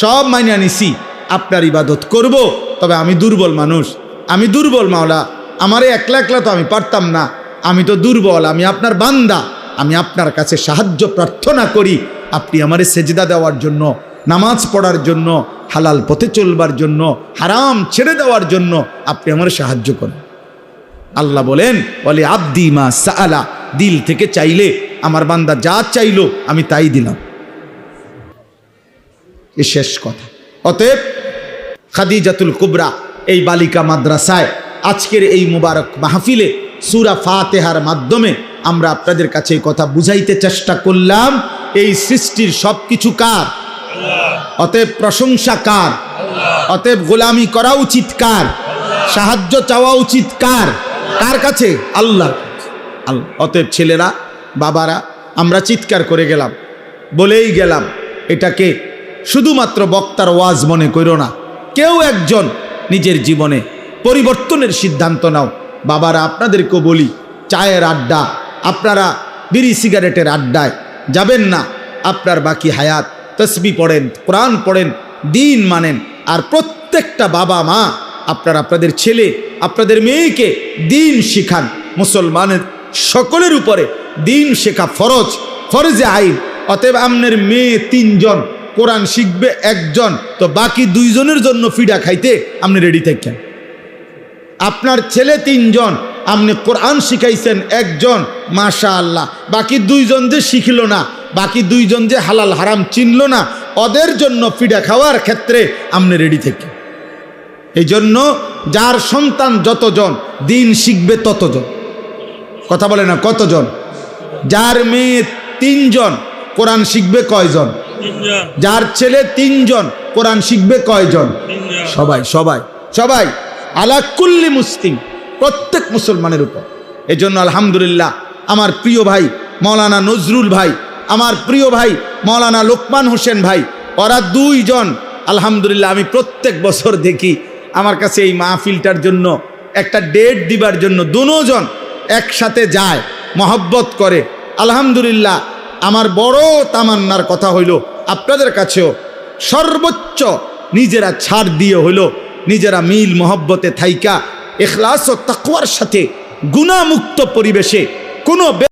সব মাইনা নিছি, আপনার ইবাদত করব, তবে আমি দুর্বল মানুষ, আমি দুর্বল মাওলা, আমারে একলা একলা তো আমি পারতাম না, আমি তো দুর্বল, আমি আপনার বান্দা, আমি আপনার কাছে সাহায্য প্রার্থনা করি, আপনি আমারে সেজদা দেওয়ার জন্য, নামাজ পড়ার জন্য, হালাল পথে চলবার জন্য, হারাম ছেড়ে দেওয়ার জন্য আপনি আমার সাহায্য করেন। আল্লাহ বলেন, বলে আব্দি মা সাআলা, দিল থেকে চাইলে আমার বান্দা যা চাইলো আমি তাই দিলাম। এ শেষ কথা। অতএব খাদিজাতুল কুবরা এই বালিকা মাদ্রাসায় আজকের এই মুবারক মাহফিলে সূরা ফাতিহার মাধ্যমে আমরা আপনাদের কাছে এই কথা বুঝাইতে চেষ্টা করলাম, এই সৃষ্টির সবকিছু কার? অতএব প্রশংসা কার? অতএব গোলামি করা উচিত কার? সাহায্য চাওয়া উচিত কার? কার কাছে? আল্লাহ। অতএব ছেলেরা, বাবারা, আমরা চিৎকার করে গেলাম, বলেই গেলাম, এটাকে শুধুমাত্র বক্তার ওয়াজ মনে করো না, কেউ একজন নিজের জীবনে পরিবর্তনের সিদ্ধান্ত নাও। বাবারা, আপনাদেরকেও বলি, চায়ের আড্ডা, আপনারা বিড়ি সিগারেটের আড্ডায় যাবেন না। আপনার বাকি হায়াত তসবিহ পড়েন, কোরআন পড়েন, দিন মানেন। আর প্রত্যেকটা বাবা মা আপনারা আপনাদের ছেলে, আপনাদের মেয়েকে দিন শিখান। মুসলমানের সকলের উপরে দিন শেখা ফরজ, ফরজে আইন। অতএব আপনার মেয়ে 3 জন, কোরআন শিখবে 1 জন, তো বাকি 2 জনের জন্য ফিডা খাইতে আপনি রেডি থাকেন। আপনার ছেলে 3 জন, আপনি কোরআন শিখাইছেন 1 জন, মাশাআল্লাহ, বাকি 2 জন যে শিখল না, বাকি 2 জন যে হালাল হারাম চিনল না, ওদের জন্য ফিডা খাওয়ার ক্ষেত্রে আপনি রেডি থাকেন। এই জন্য যার সন্তান যতজন দিন শিখবে ততজন। কথা বলে না, কতজন? যার মেয়ে 3 জন, কোরআন শিখবে কয়জন? যার ছেলে 3 জন, কোরআন শিখবে কয়জন? সবাই সবাই সবাই, আলা কুল্লি মুসলিম, প্রত্যেক মুসলমানের উপর। এই জন্য আলহামদুলিল্লাহ আমার প্রিয় ভাই মৌলানা নজরুল ভাই, আমার প্রিয় ভাই মৌলানা লোকমান হোসেন ভাই, ওরা 2 জন আলহামদুলিল্লাহ আমি প্রত্যেক বছর দেখি আমার কাছে এই মাহফিলটার জন্য একটা ডেট দিবার জন্য 2 জন একসাথে যায়, মহব্বত করে। আলহামদুলিল্লাহ আমার বড় তামান্নার কথা হইল আপনাদের কাছেও সর্বোচ্চ নিজেরা ছাড় দিয়ে হইল, নিজেরা মিল মহব্বতে থাইকা ইখলাস ও তাকওয়ার সাথে গুনাহমুক্ত পরিবেশে কোনো